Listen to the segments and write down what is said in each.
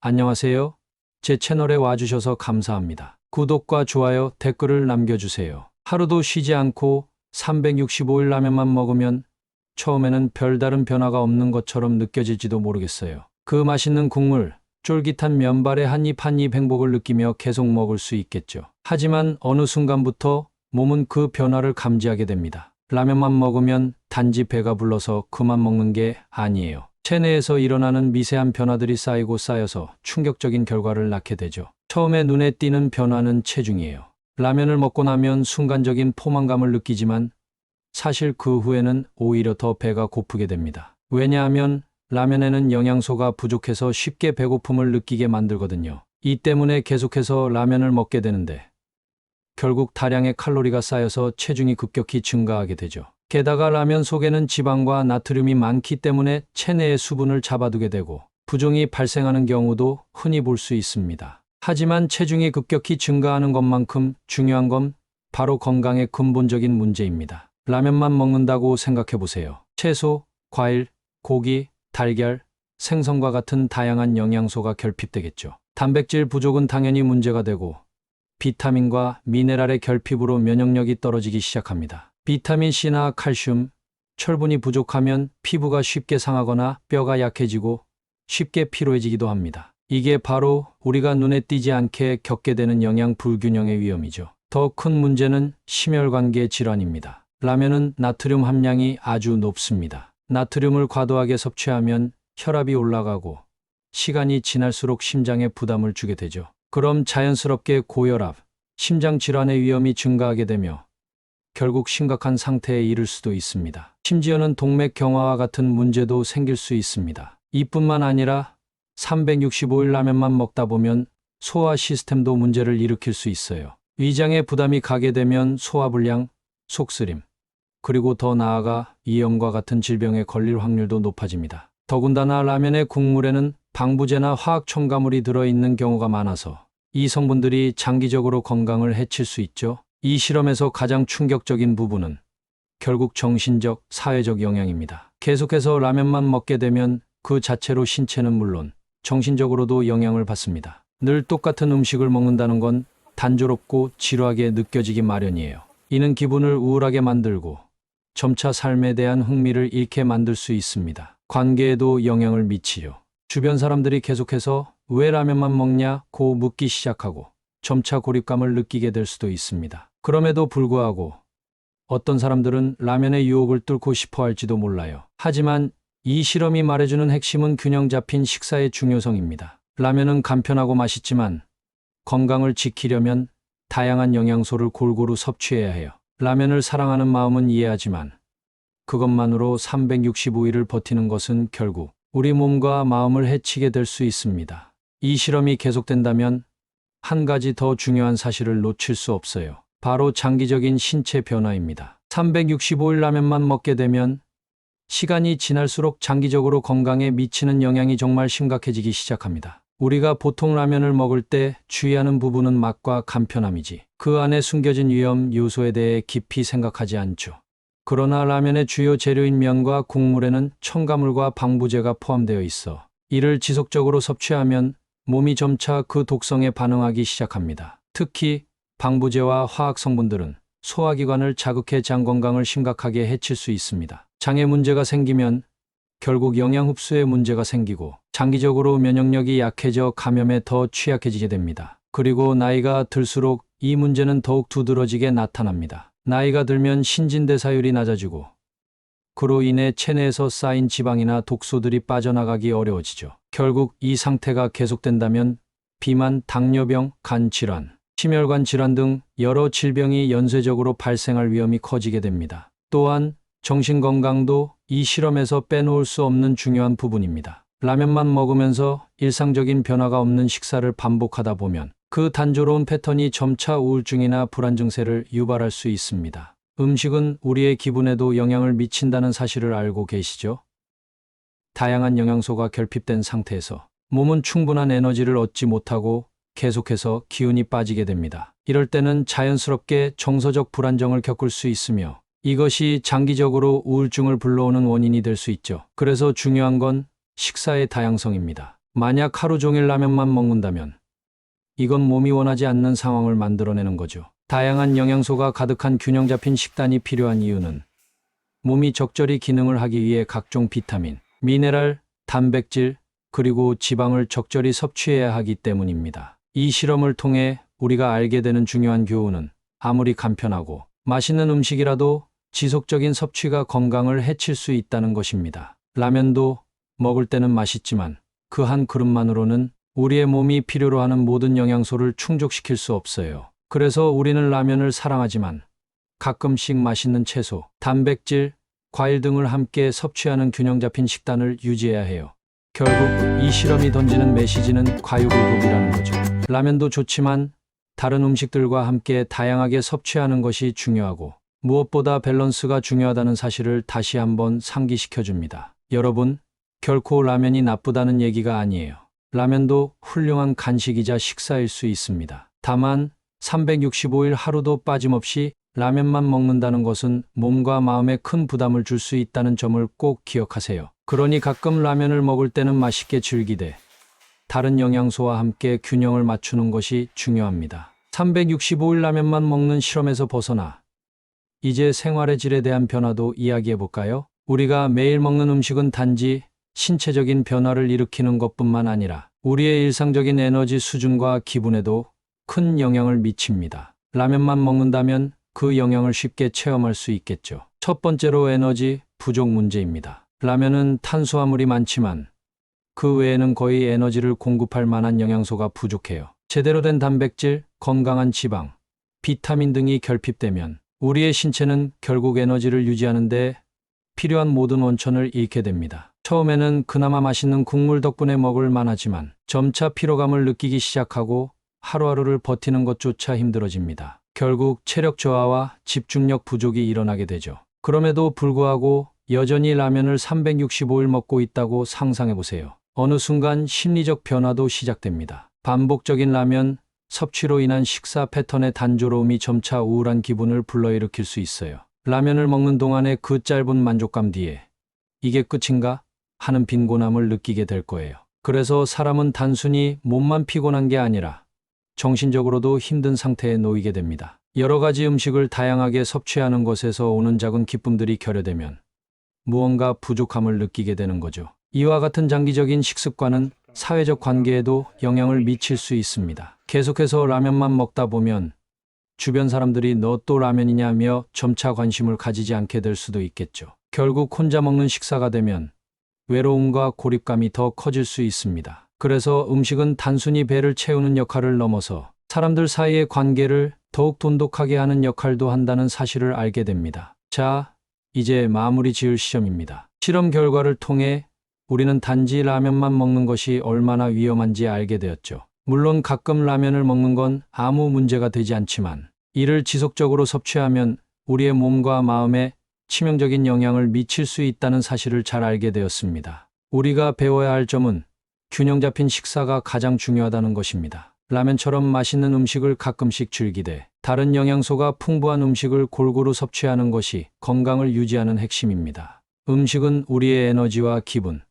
안녕하세요. 제 채널에 와주셔서 감사합니다. 구독과 좋아요, 댓글을 남겨주세요. 하루도 쉬지 않고 365일 라면만 먹으면 처음에는 별다른 변화가 없는 것처럼 느껴질지도 모르겠어요. 그 맛있는 국물, 쫄깃한 면발에 한 입 한 입 행복을 느끼며 계속 먹을 수 있겠죠. 하지만 어느 순간부터 몸은 그 변화를 감지하게 됩니다. 라면만 먹으면 단지 배가 불러서 그만 먹는 게 아니에요. 체내에서 일어나는 미세한 변화들이 쌓이고 쌓여서 충격적인 결과를 낳게 되죠. 처음에 눈에 띄는 변화는 체중이에요. 라면을 먹고 나면 순간적인 포만감을 느끼지만 사실 그 후에는 오히려 더 배가 고프게 됩니다. 왜냐하면 라면에는 영양소가 부족해서 쉽게 배고픔을 느끼게 만들거든요. 이 때문에 계속해서 라면을 먹게 되는데 결국 다량의 칼로리가 쌓여서 체중이 급격히 증가하게 되죠. 게다가 라면 속에는 지방과 나트륨이 많기 때문에 체내의 수분을 잡아두게 되고 부종이 발생하는 경우도 흔히 볼 수 있습니다. 하지만 체중이 급격히 증가하는 것만큼 중요한 건 바로 건강의 근본적인 문제입니다. 라면만 먹는다고 생각해 보세요. 채소, 과일, 고기, 달걀, 생선과 같은 다양한 영양소가 결핍되겠죠. 단백질 부족은 당연히 문제가 되고 비타민과 미네랄의 결핍으로 면역력이 떨어지기 시작합니다. 비타민 C나 칼슘, 철분이 부족하면 피부가 쉽게 상하거나 뼈가 약해지고 쉽게 피로해지기도 합니다. 이게 바로 우리가 눈에 띄지 않게 겪게 되는 영양 불균형의 위험이죠. 더 큰 문제는 심혈관계 질환입니다. 라면은 나트륨 함량이 아주 높습니다. 나트륨을 과도하게 섭취하면 혈압이 올라가고 시간이 지날수록 심장에 부담을 주게 되죠. 그럼 자연스럽게 고혈압, 심장 질환의 위험이 증가하게 되며 결국 심각한 상태에 이를 수도 있습니다. 심지어는 동맥경화와 같은 문제도 생길 수 있습니다. 이뿐만 아니라 365일 라면만 먹다 보면 소화 시스템도 문제를 일으킬 수 있어요. 위장에 부담이 가게 되면 소화불량, 속쓰림, 그리고 더 나아가 이염과 같은 질병에 걸릴 확률도 높아집니다. 더군다나 라면의 국물에는 방부제나 화학 첨가물이 들어있는 경우가 많아서 이 성분들이 장기적으로 건강을 해칠 수 있죠. 이 실험에서 가장 충격적인 부분은 결국 정신적, 사회적 영향입니다. 계속해서 라면만 먹게 되면 그 자체로 신체는 물론 정신적으로도 영향을 받습니다. 늘 똑같은 음식을 먹는다는 건 단조롭고 지루하게 느껴지기 마련이에요. 이는 기분을 우울하게 만들고 점차 삶에 대한 흥미를 잃게 만들 수 있습니다. 관계에도 영향을 미치죠. 주변 사람들이 계속해서 왜 라면만 먹냐고 묻기 시작하고 점차 고립감을 느끼게 될 수도 있습니다. 그럼에도 불구하고 어떤 사람들은 라면의 유혹을 뚫고 싶어 할지도 몰라요. 하지만 이 실험이 말해주는 핵심은 균형 잡힌 식사의 중요성입니다. 라면은 간편하고 맛있지만 건강을 지키려면 다양한 영양소를 골고루 섭취해야 해요. 라면을 사랑하는 마음은 이해하지만 그것만으로 365일을 버티는 것은 결국 우리 몸과 마음을 해치게 될 수 있습니다. 이 실험이 계속된다면 한 가지 더 중요한 사실을 놓칠 수 없어요. 바로 장기적인 신체 변화입니다. 365일 라면만 먹게 되면 시간이 지날수록 장기적으로 건강에 미치는 영향이 정말 심각해지기 시작합니다. 우리가 보통 라면을 먹을 때 주의하는 부분은 맛과 간편함이지 그 안에 숨겨진 위험 요소에 대해 깊이 생각하지 않죠. 그러나 라면의 주요 재료인 면과 국물에는 첨가물과 방부제가 포함되어 있어 이를 지속적으로 섭취하면 몸이 점차 그 독성에 반응하기 시작합니다. 특히 방부제와 화학 성분들은 소화기관을 자극해 장 건강을 심각하게 해칠 수 있습니다. 장에 문제가 생기면 결국 영양 흡수에 문제가 생기고 장기적으로 면역력이 약해져 감염에 더 취약해지게 됩니다. 그리고 나이가 들수록 이 문제는 더욱 두드러지게 나타납니다. 나이가 들면 신진대사율이 낮아지고 그로 인해 체내에서 쌓인 지방이나 독소들이 빠져나가기 어려워지죠. 결국 이 상태가 계속된다면 비만, 당뇨병, 간 질환, 심혈관 질환 등 여러 질병이 연쇄적으로 발생할 위험이 커지게 됩니다. 또한 정신건강도 이 실험에서 빼놓을 수 없는 중요한 부분입니다. 라면만 먹으면서 일상적인 변화가 없는 식사를 반복하다 보면 그 단조로운 패턴이 점차 우울증이나 불안 증세를 유발할 수 있습니다. 음식은 우리의 기분에도 영향을 미친다는 사실을 알고 계시죠? 다양한 영양소가 결핍된 상태에서 몸은 충분한 에너지를 얻지 못하고 계속해서 기운이 빠지게 됩니다. 이럴 때는 자연스럽게 정서적 불안정을 겪을 수 있으며 이것이 장기적으로 우울증을 불러오는 원인이 될 수 있죠. 그래서 중요한 건 식사의 다양성입니다. 만약 하루 종일 라면만 먹는다면 이건 몸이 원하지 않는 상황을 만들어내는 거죠. 다양한 영양소가 가득한 균형 잡힌 식단이 필요한 이유는 몸이 적절히 기능을 하기 위해 각종 비타민, 미네랄, 단백질, 그리고 지방을 적절히 섭취해야 하기 때문입니다. 이 실험을 통해 우리가 알게 되는 중요한 교훈은 아무리 간편하고 맛있는 음식이라도 지속적인 섭취가 건강을 해칠 수 있다는 것입니다. 라면도 먹을 때는 맛있지만 그 한 그릇만으로는 우리의 몸이 필요로 하는 모든 영양소를 충족시킬 수 없어요. 그래서 우리는 라면을 사랑하지만 가끔씩 맛있는 채소, 단백질, 과일 등을 함께 섭취하는 균형 잡힌 식단을 유지해야 해요. 결국 이 실험이 던지는 메시지는 과유불급이라는 거죠. 라면도 좋지만 다른 음식들과 함께 다양하게 섭취하는 것이 중요하고 무엇보다 밸런스가 중요하다는 사실을 다시 한번 상기시켜줍니다. 여러분, 결코 라면이 나쁘다는 얘기가 아니에요. 라면도 훌륭한 간식이자 식사일 수 있습니다. 다만 365일 하루도 빠짐없이 라면만 먹는다는 것은 몸과 마음에 큰 부담을 줄 수 있다는 점을 꼭 기억하세요. 그러니 가끔 라면을 먹을 때는 맛있게 즐기되 다른 영양소와 함께 균형을 맞추는 것이 중요합니다. 365일 라면만 먹는 실험에서 벗어나 이제 생활의 질에 대한 변화도 이야기해 볼까요? 우리가 매일 먹는 음식은 단지 신체적인 변화를 일으키는 것뿐만 아니라 우리의 일상적인 에너지 수준과 기분에도 큰 영향을 미칩니다. 라면만 먹는다면 그 영향을 쉽게 체험할 수 있겠죠. 첫 번째로 에너지 부족 문제입니다. 라면은 탄수화물이 많지만 그 외에는 거의 에너지를 공급할 만한 영양소가 부족해요. 제대로 된 단백질, 건강한 지방, 비타민 등이 결핍되면 우리의 신체는 결국 에너지를 유지하는 데 필요한 모든 원천을 잃게 됩니다. 처음에는 그나마 맛있는 국물 덕분에 먹을 만하지만 점차 피로감을 느끼기 시작하고 하루하루를 버티는 것조차 힘들어집니다. 결국 체력 저하와 집중력 부족이 일어나게 되죠. 그럼에도 불구하고 여전히 라면을 365일 먹고 있다고 상상해 보세요. 어느 순간 심리적 변화도 시작됩니다. 반복적인 라면 섭취로 인한 식사 패턴의 단조로움이 점차 우울한 기분을 불러일으킬 수 있어요. 라면을 먹는 동안의 그 짧은 만족감 뒤에 이게 끝인가 하는 빈곤함을 느끼게 될 거예요. 그래서 사람은 단순히 몸만 피곤한 게 아니라 정신적으로도 힘든 상태에 놓이게 됩니다. 여러 가지 음식을 다양하게 섭취하는 것에서 오는 작은 기쁨들이 결여되면 무언가 부족함을 느끼게 되는 거죠. 이와 같은 장기적인 식습관은 사회적 관계에도 영향을 미칠 수 있습니다. 계속해서 라면만 먹다 보면 주변 사람들이 너 또 라면이냐며 점차 관심을 가지지 않게 될 수도 있겠죠. 결국 혼자 먹는 식사가 되면 외로움과 고립감이 더 커질 수 있습니다. 그래서 음식은 단순히 배를 채우는 역할을 넘어서 사람들 사이의 관계를 더욱 돈독하게 하는 역할도 한다는 사실을 알게 됩니다. 자, 이제 마무리 지을 시점입니다. 실험 결과를 통해 우리는 단지 라면만 먹는 것이 얼마나 위험한지 알게 되었죠. 물론 가끔 라면을 먹는 건 아무 문제가 되지 않지만 이를 지속적으로 섭취하면 우리의 몸과 마음에 치명적인 영향을 미칠 수 있다는 사실을 잘 알게 되었습니다. 우리가 배워야 할 점은 균형 잡힌 식사가 가장 중요하다는 것입니다. 라면처럼 맛있는 음식을 가끔씩 즐기되 다른 영양소가 풍부한 음식을 골고루 섭취하는 것이 건강을 유지하는 핵심입니다. 음식은 우리의 에너지와 기분,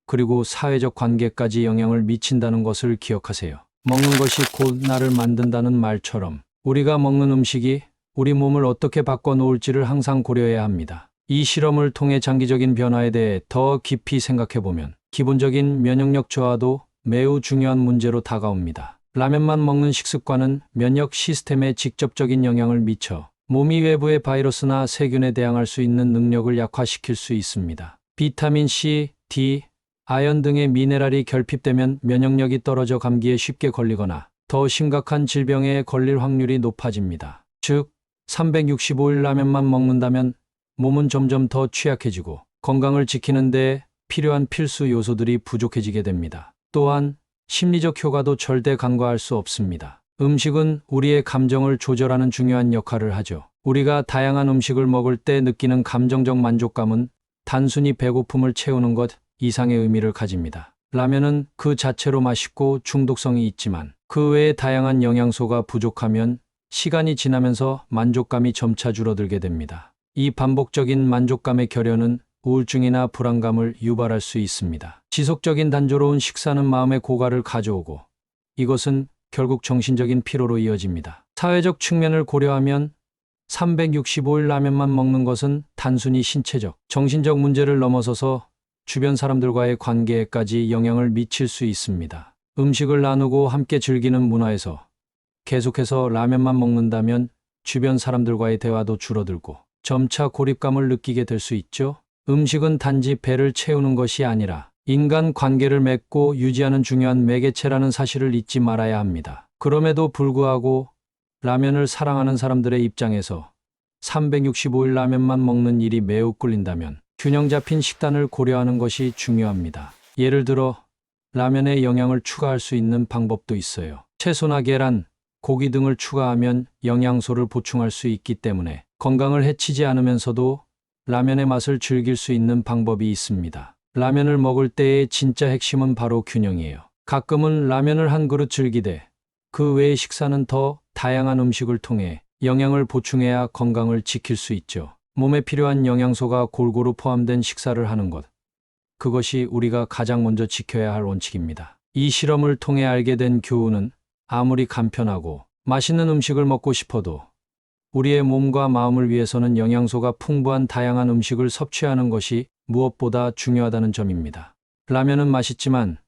그리고 사회적 관계까지 영향을 미친다는 것을 기억하세요. 먹는 것이 곧 나를 만든다는 말처럼 우리가 먹는 음식이 우리 몸을 어떻게 바꿔놓을지를 항상 고려해야 합니다. 이 실험을 통해 장기적인 변화에 대해 더 깊이 생각해보면 기본적인 면역력 저하도 매우 중요한 문제로 다가옵니다. 라면만 먹는 식습관은 면역 시스템에 직접적인 영향을 미쳐 몸이 외부의 바이러스나 세균에 대항할 수 있는 능력을 약화시킬 수 있습니다. 비타민 C, D, 아연 등의 미네랄이 결핍되면 면역력이 떨어져 감기에 쉽게 걸리거나 더 심각한 질병에 걸릴 확률이 높아집니다. 즉, 365일 라면만 먹는다면 몸은 점점 더 취약해지고 건강을 지키는 데 필요한 필수 요소들이 부족해지게 됩니다. 또한 심리적 효과도 절대 간과할 수 없습니다. 음식은 우리의 감정을 조절하는 중요한 역할을 하죠. 우리가 다양한 음식을 먹을 때 느끼는 감정적 만족감은 단순히 배고픔을 채우는 것 이상의 의미를 가집니다. 라면은 그 자체로 맛있고 중독성이 있지만 그 외에 다양한 영양소가 부족하면 시간이 지나면서 만족감이 점차 줄어들게 됩니다. 이 반복적인 만족감의 결여는 우울증이나 불안감을 유발할 수 있습니다. 지속적인 단조로운 식사는 마음의 고갈을 가져오고 이것은 결국 정신적인 피로로 이어집니다. 사회적 측면을 고려하면 365일 라면만 먹는 것은 단순히 신체적, 정신적 문제를 넘어서서 주변 사람들과의 관계에까지 영향을 미칠 수 있습니다. 음식을 나누고 함께 즐기는 문화에서 계속해서 라면만 먹는다면 주변 사람들과의 대화도 줄어들고 점차 고립감을 느끼게 될 수 있죠. 음식은 단지 배를 채우는 것이 아니라 인간 관계를 맺고 유지하는 중요한 매개체라는 사실을 잊지 말아야 합니다. 그럼에도 불구하고 라면을 사랑하는 사람들의 입장에서 365일 라면만 먹는 일이 매우 끌린다면 균형 잡힌 식단을 고려하는 것이 중요합니다. 예를 들어 라면에 영양을 추가할 수 있는 방법도 있어요. 채소나 계란, 고기 등을 추가하면 영양소를 보충할 수 있기 때문에 건강을 해치지 않으면서도 라면의 맛을 즐길 수 있는 방법이 있습니다. 라면을 먹을 때의 진짜 핵심은 바로 균형이에요. 가끔은 라면을 한 그릇 즐기되 그 외의 식사는 더 다양한 음식을 통해 영양을 보충해야 건강을 지킬 수 있죠. 몸에 필요한 영양소가 골고루 포함된 식사를 하는 것. 그것이 우리가 가장 먼저 지켜야 할 원칙입니다. 이 실험을 통해 알게 된 교훈은 아무리 간편하고 맛있는 음식을 먹고 싶어도 우리의 몸과 마음을 위해서는 영양소가 풍부한 다양한 음식을 섭취하는 것이 무엇보다 중요하다는 점입니다. 라면은 맛있지만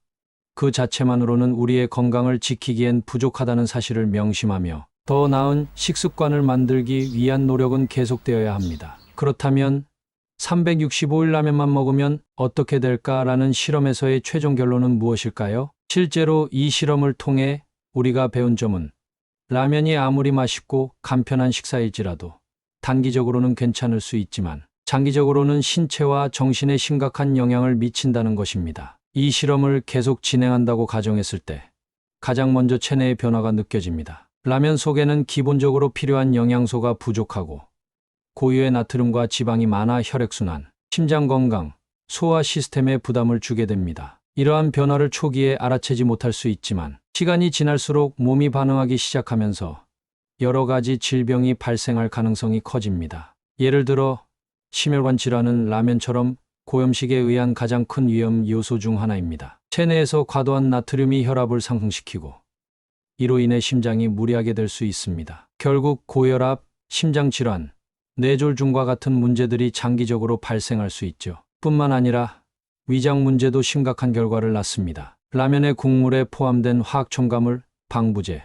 그 자체만으로는 우리의 건강을 지키기엔 부족하다는 사실을 명심하며 더 나은 식습관을 만들기 위한 노력은 계속되어야 합니다. 그렇다면 365일 라면만 먹으면 어떻게 될까라는 실험에서의 최종 결론은 무엇일까요? 실제로 이 실험을 통해 우리가 배운 점은 라면이 아무리 맛있고 간편한 식사일지라도 단기적으로는 괜찮을 수 있지만 장기적으로는 신체와 정신에 심각한 영향을 미친다는 것입니다. 이 실험을 계속 진행한다고 가정했을 때 가장 먼저 체내의 변화가 느껴집니다. 라면 속에는 기본적으로 필요한 영양소가 부족하고 고유의 나트륨과 지방이 많아 혈액순환, 심장 건강, 소화 시스템에 부담을 주게 됩니다. 이러한 변화를 초기에 알아채지 못할 수 있지만 시간이 지날수록 몸이 반응하기 시작하면서 여러 가지 질병이 발생할 가능성이 커집니다. 예를 들어 심혈관 질환은 라면처럼 고염식에 의한 가장 큰 위험 요소 중 하나입니다. 체내에서 과도한 나트륨이 혈압을 상승시키고 이로 인해 심장이 무리하게 될 수 있습니다. 결국 고혈압, 심장질환, 뇌졸중과 같은 문제들이 장기적으로 발생할 수 있죠. 뿐만 아니라 위장 문제도 심각한 결과를 낳습니다. 라면의 국물에 포함된 화학 첨가물, 방부제,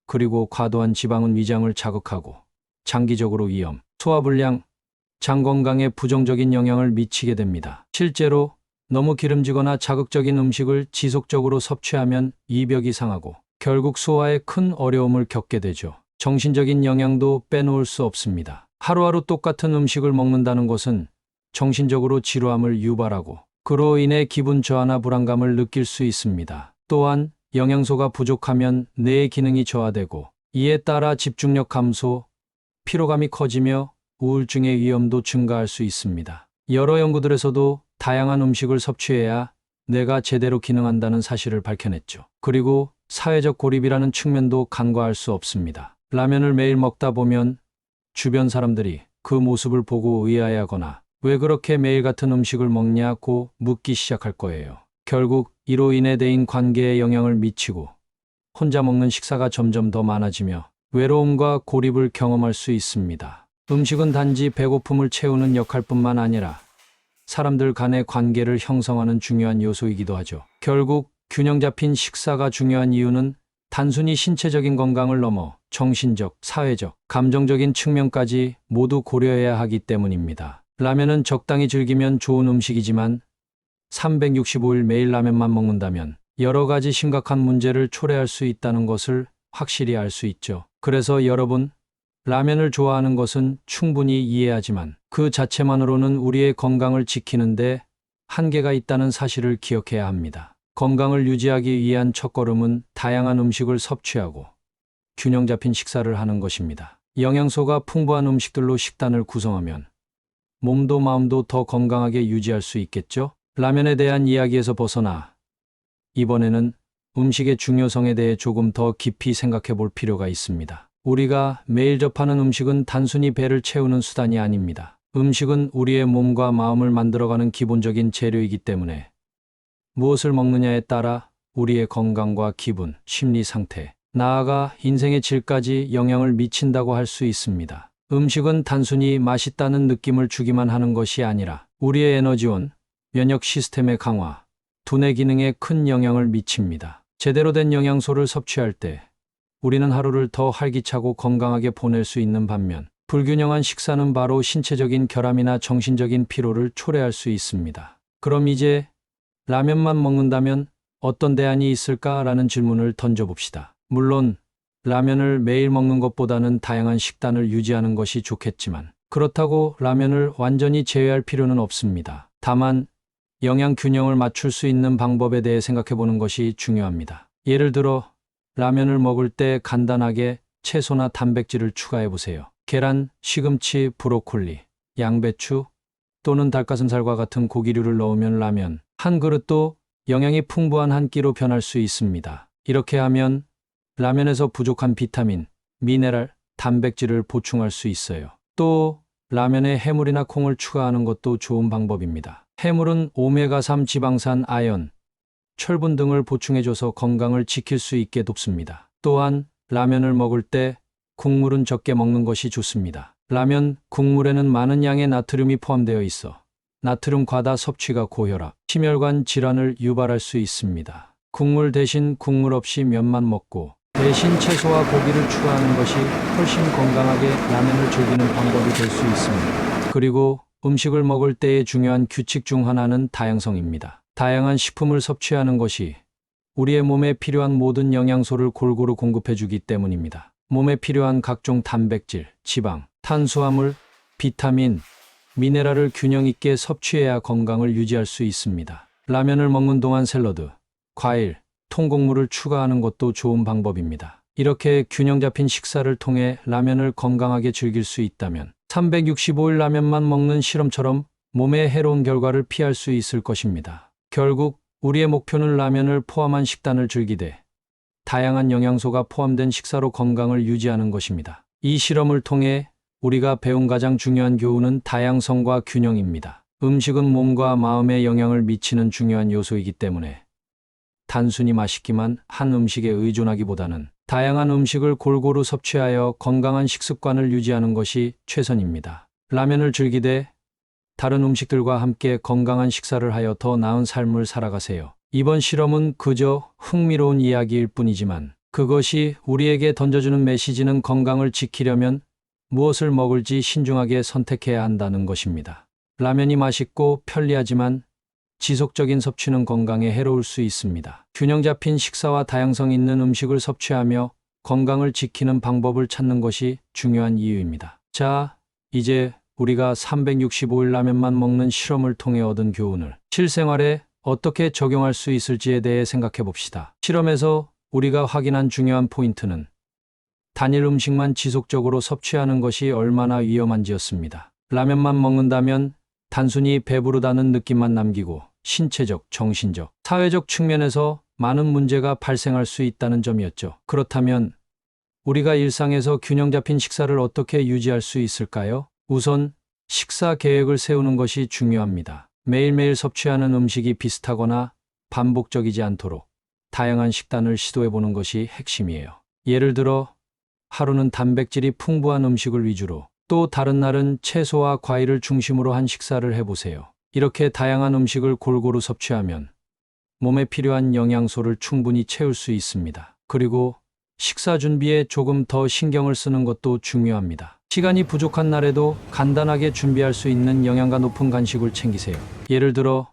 그리고 과도한 지방은 위장을 자극하고 장기적으로 위염, 소화불량, 장 건강에 부정적인 영향을 미치게 됩니다. 실제로 너무 기름지거나 자극적인 음식을 지속적으로 섭취하면 이벽이 상하고 결국 소화에 큰 어려움을 겪게 되죠. 정신적인 영향도 빼놓을 수 없습니다. 하루하루 똑같은 음식을 먹는다는 것은 정신적으로 지루함을 유발하고 그로 인해 기분 저하나 불안감을 느낄 수 있습니다. 또한 영양소가 부족하면 뇌의 기능이 저하되고 이에 따라 집중력 감소, 피로감이 커지며 우울증의 위험도 증가할 수 있습니다. 여러 연구들에서도 다양한 음식을 섭취해야 뇌가 제대로 기능한다는 사실을 밝혀냈죠. 그리고 사회적 고립이라는 측면도 간과할 수 없습니다. 라면을 매일 먹다 보면 주변 사람들이 그 모습을 보고 의아해하거나 왜 그렇게 매일 같은 음식을 먹냐고 묻기 시작할 거예요. 결국 이로 인해 대인 관계에 영향을 미치고 혼자 먹는 식사가 점점 더 많아지며 외로움과 고립을 경험할 수 있습니다. 음식은 단지 배고픔을 채우는 역할뿐만 아니라 사람들 간의 관계를 형성하는 중요한 요소이기도 하죠. 결국 균형 잡힌 식사가 중요한 이유는 단순히 신체적인 건강을 넘어 정신적, 사회적, 감정적인 측면까지 모두 고려해야 하기 때문입니다. 라면은 적당히 즐기면 좋은 음식이지만 365일 매일 라면만 먹는다면 여러 가지 심각한 문제를 초래할 수 있다는 것을 확실히 알 수 있죠. 그래서 여러분, 라면을 좋아하는 것은 충분히 이해하지만 그 자체만으로는 우리의 건강을 지키는데 한계가 있다는 사실을 기억해야 합니다. 건강을 유지하기 위한 첫걸음은 다양한 음식을 섭취하고 균형 잡힌 식사를 하는 것입니다. 영양소가 풍부한 음식들로 식단을 구성하면 몸도 마음도 더 건강하게 유지할 수 있겠죠? 라면에 대한 이야기에서 벗어나 이번에는 음식의 중요성에 대해 조금 더 깊이 생각해 볼 필요가 있습니다. 우리가 매일 접하는 음식은 단순히 배를 채우는 수단이 아닙니다. 음식은 우리의 몸과 마음을 만들어가는 기본적인 재료이기 때문에 무엇을 먹느냐에 따라 우리의 건강과 기분, 심리 상태, 나아가 인생의 질까지 영향을 미친다고 할 수 있습니다. 음식은 단순히 맛있다는 느낌을 주기만 하는 것이 아니라 우리의 에너지원, 면역 시스템의 강화, 두뇌 기능에 큰 영향을 미칩니다. 제대로 된 영양소를 섭취할 때 우리는 하루를 더 활기차고 건강하게 보낼 수 있는 반면 불균형한 식사는 바로 신체적인 결함이나 정신적인 피로를 초래할 수 있습니다. 그럼 이제 라면만 먹는다면 어떤 대안이 있을까라는 질문을 던져봅시다. 물론 라면을 매일 먹는 것보다는 다양한 식단을 유지하는 것이 좋겠지만 그렇다고 라면을 완전히 제외할 필요는 없습니다. 다만 영양 균형을 맞출 수 있는 방법에 대해 생각해 보는 것이 중요합니다. 예를 들어 라면을 먹을 때 간단하게 채소나 단백질을 추가해 보세요. 계란, 시금치, 브로콜리, 양배추 또는 닭가슴살과 같은 고기류를 넣으면 라면 한 그릇도 영양이 풍부한 한 끼로 변할 수 있습니다. 이렇게 하면 라면에서 부족한 비타민, 미네랄, 단백질을 보충할 수 있어요. 또 라면에 해물이나 콩을 추가하는 것도 좋은 방법입니다. 해물은 오메가3 지방산, 아연, 철분 등을 보충해줘서 건강을 지킬 수 있게 돕습니다. 또한 라면을 먹을 때 국물은 적게 먹는 것이 좋습니다. 라면 국물에는 많은 양의 나트륨이 포함되어 있어 나트륨 과다 섭취가 고혈압, 심혈관 질환을 유발할 수 있습니다. 국물 대신 국물 없이 면만 먹고 대신 채소와 고기를 추가하는 것이 훨씬 건강하게 라면을 즐기는 방법이 될 수 있습니다. 그리고 음식을 먹을 때의 중요한 규칙 중 하나는 다양성입니다. 다양한 식품을 섭취하는 것이 우리의 몸에 필요한 모든 영양소를 골고루 공급해주기 때문입니다. 몸에 필요한 각종 단백질, 지방, 탄수화물, 비타민, 미네랄을 균형 있게 섭취해야 건강을 유지할 수 있습니다. 라면을 먹는 동안 샐러드, 과일, 통곡물을 추가하는 것도 좋은 방법입니다. 이렇게 균형 잡힌 식사를 통해 라면을 건강하게 즐길 수 있다면 365일 라면만 먹는 실험처럼 몸에 해로운 결과를 피할 수 있을 것입니다. 결국 우리의 목표는 라면을 포함한 식단을 즐기되 다양한 영양소가 포함된 식사로 건강을 유지하는 것입니다. 이 실험을 통해 우리가 배운 가장 중요한 교훈은 다양성과 균형입니다. 음식은 몸과 마음에 영향을 미치는 중요한 요소이기 때문에 단순히 맛있기만 한 음식에 의존하기보다는 다양한 음식을 골고루 섭취하여 건강한 식습관을 유지하는 것이 최선입니다. 라면을 즐기되 다른 음식들과 함께 건강한 식사를 하여 더 나은 삶을 살아가세요. 이번 실험은 그저 흥미로운 이야기일 뿐이지만 그것이 우리에게 던져주는 메시지는 건강을 지키려면 무엇을 먹을지 신중하게 선택해야 한다는 것입니다. 라면이 맛있고 편리하지만 지속적인 섭취는 건강에 해로울 수 있습니다. 균형 잡힌 식사와 다양성 있는 음식을 섭취하며 건강을 지키는 방법을 찾는 것이 중요한 이유입니다. 자, 이제 우리가 365일 라면만 먹는 실험을 통해 얻은 교훈을 실생활에 어떻게 적용할 수 있을지에 대해 생각해 봅시다. 실험에서 우리가 확인한 중요한 포인트는 단일 음식만 지속적으로 섭취하는 것이 얼마나 위험한지였습니다. 라면만 먹는다면 단순히 배부르다는 느낌만 남기고 신체적, 정신적, 사회적 측면에서 많은 문제가 발생할 수 있다는 점이었죠. 그렇다면 우리가 일상에서 균형 잡힌 식사를 어떻게 유지할 수 있을까요? 우선 식사 계획을 세우는 것이 중요합니다. 매일매일 섭취하는 음식이 비슷하거나 반복적이지 않도록 다양한 식단을 시도해 보는 것이 핵심이에요. 예를 들어 하루는 단백질이 풍부한 음식을 위주로 또 다른 날은 채소와 과일을 중심으로 한 식사를 해보세요. 이렇게 다양한 음식을 골고루 섭취하면 몸에 필요한 영양소를 충분히 채울 수 있습니다. 그리고 식사 준비에 조금 더 신경을 쓰는 것도 중요합니다. 시간이 부족한 날에도 간단하게 준비할 수 있는 영양가 높은 간식을 챙기세요. 예를 들어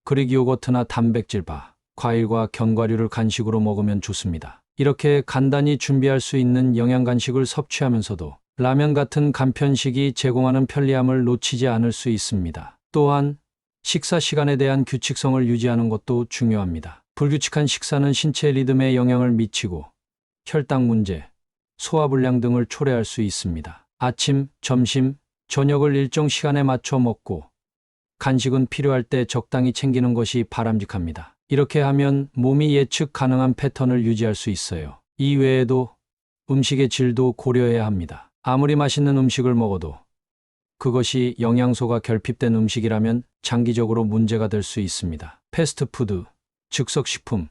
그릭 요거트나 단백질 바, 과일과 견과류를 간식으로 먹으면 좋습니다. 이렇게 간단히 준비할 수 있는 영양 간식을 섭취하면서도 라면 같은 간편식이 제공하는 편리함을 놓치지 않을 수 있습니다. 또한 식사 시간에 대한 규칙성을 유지하는 것도 중요합니다. 불규칙한 식사는 신체 리듬에 영향을 미치고 혈당 문제, 소화불량 등을 초래할 수 있습니다. 아침, 점심, 저녁을 일정 시간에 맞춰 먹고 간식은 필요할 때 적당히 챙기는 것이 바람직합니다. 이렇게 하면 몸이 예측 가능한 패턴을 유지할 수 있어요. 이 외에도 음식의 질도 고려해야 합니다. 아무리 맛있는 음식을 먹어도 그것이 영양소가 결핍된 음식이라면 장기적으로 문제가 될 수 있습니다. 패스트푸드, 즉석식품,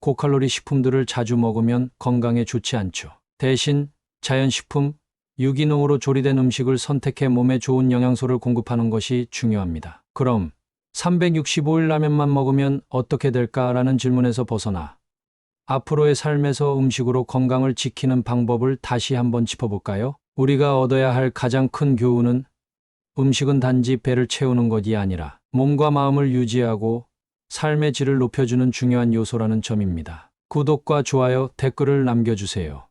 고칼로리 식품들을 자주 먹으면 건강에 좋지 않죠. 대신 자연식품, 유기농으로 조리된 음식을 선택해 몸에 좋은 영양소를 공급하는 것이 중요합니다. 그럼 365일 라면만 먹으면 어떻게 될까라는 질문에서 벗어나 앞으로의 삶에서 음식으로 건강을 지키는 방법을 다시 한번 짚어볼까요? 우리가 얻어야 할 가장 큰 교훈은 음식은 단지 배를 채우는 것이 아니라 몸과 마음을 유지하고 삶의 질을 높여주는 중요한 요소라는 점입니다. 구독과 좋아요, 댓글을 남겨주세요.